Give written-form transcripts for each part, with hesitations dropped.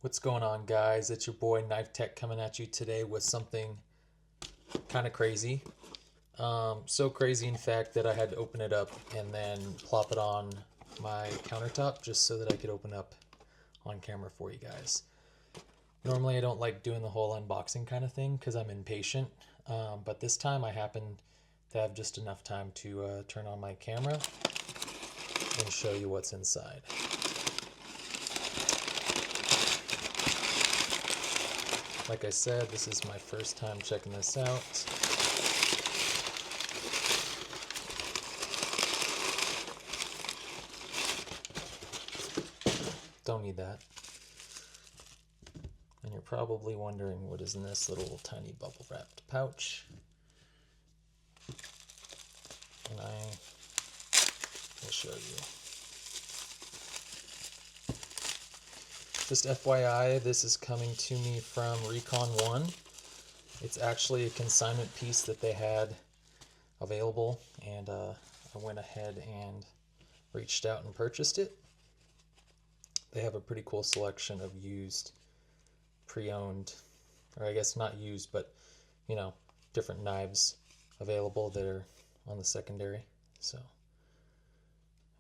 What's going on, guys? It's your boy Knife Tech coming at you today with something kind of crazy. So crazy, in fact, that I had to open it up and then plop it on my countertop just so that I could open up on camera for you guys. Normally, I don't like doing the whole unboxing kind of thing because I'm impatient, but this time I happened to have just enough time to turn on my camera and show you what's inside. Like I said, this is my first time checking this out. Don't need that. And you're probably wondering what is in this little tiny bubble wrapped pouch. And I will show you. Just FYI, this is coming to me from Recon 1. It's actually a consignment piece that they had available, and I went ahead and reached out and purchased it. They have a pretty cool selection of used, pre-owned, or I guess not used, but you know, different knives available that are on the secondary. So,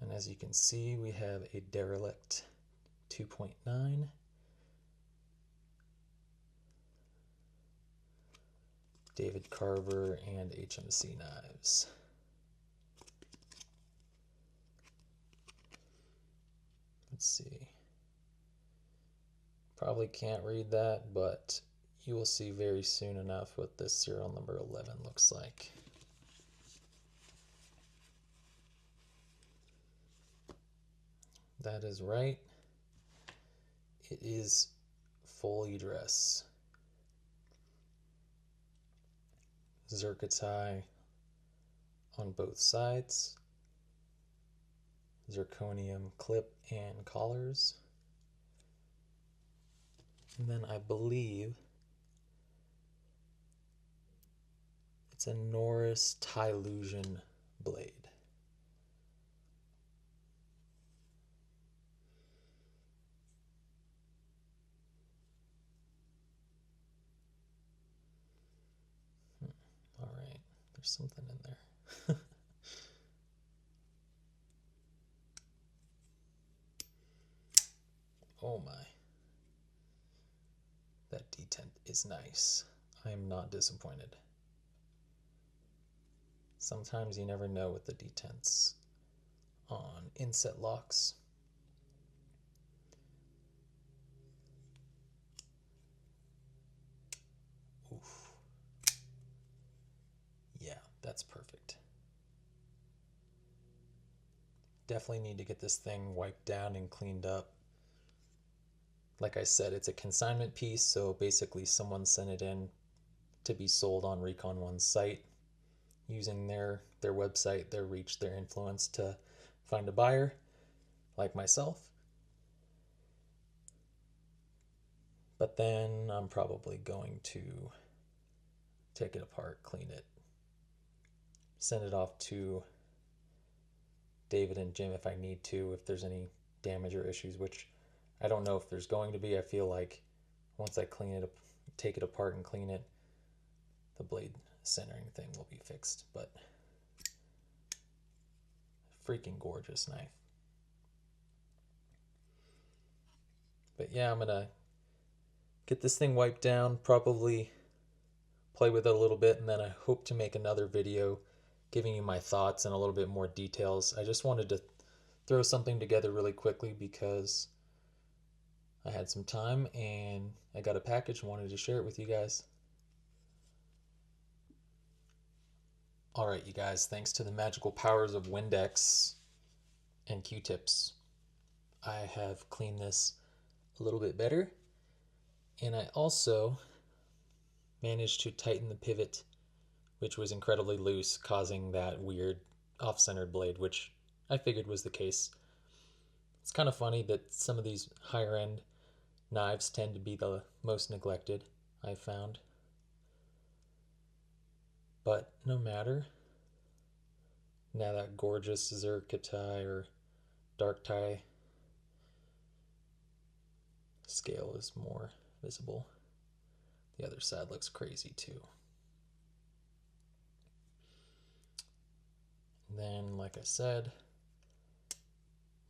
and as you can see, we have a Derelict 2.9. David Carver and HMC Knives. Let's see. Probably can't read that, but you will see very soon enough what this serial number 11 looks like. That is right. It is fully dress. Zirconia on both sides. Zirconium clip and collars. And then I believe it's a Norris Tylusion blade. All right, there's something in there. Oh my. That detent is nice. I am not disappointed. Sometimes you never know with the detents on inset locks. Oof. Yeah, that's perfect. Definitely need to get this thing wiped down and cleaned up. Like I said, it's a consignment piece, so basically someone sent it in to be sold on Recon 1's site using their website, their reach, their influence to find a buyer like myself. But then I'm probably going to take it apart, clean it, send it off to David and Jim if I need to, if there's any damage or issues, which I don't know if there's going to be. I feel like once I clean it up, take it apart and clean it, the blade centering thing will be fixed. But freaking gorgeous knife. But yeah, I'm gonna get this thing wiped down, probably play with it a little bit, and then I hope to make another video giving you my thoughts and a little bit more details. I just wanted to throw something together really quickly because I had some time and I got a package and wanted to share it with you guys. Alright, you guys, thanks to the magical powers of Windex and Q-tips, I have cleaned this a little bit better, and I also managed to tighten the pivot, which was incredibly loose, causing that weird off-centered blade, which I figured was the case. It's kind of funny that some of these higher-end knives tend to be the most neglected, I've found. But no matter. Now that gorgeous zirconia or dark tie scale is more visible. The other side looks crazy too. And then, like I said,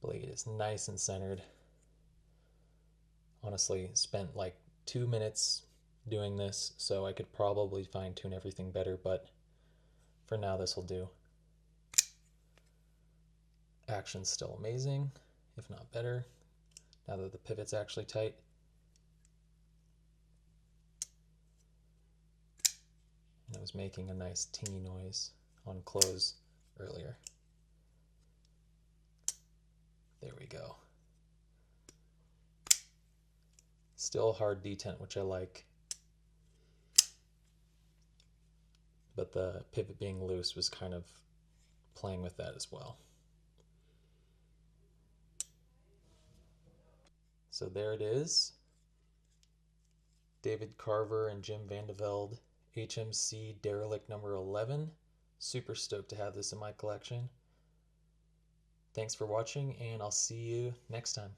blade is nice and centered. Honestly, spent like 2 minutes doing this, so I could probably fine tune everything better, but for now this will do. Action's still amazing, if not better, now that the pivot's actually tight. And it was making a nice tingy noise on close earlier. There we go. Still hard detent, which I like. But the pivot being loose was kind of playing with that as well. So there it is. David Carver and Jim Vandeveld, HMC Derelict number 11. Super stoked to have this in my collection. Thanks for watching, and I'll see you next time.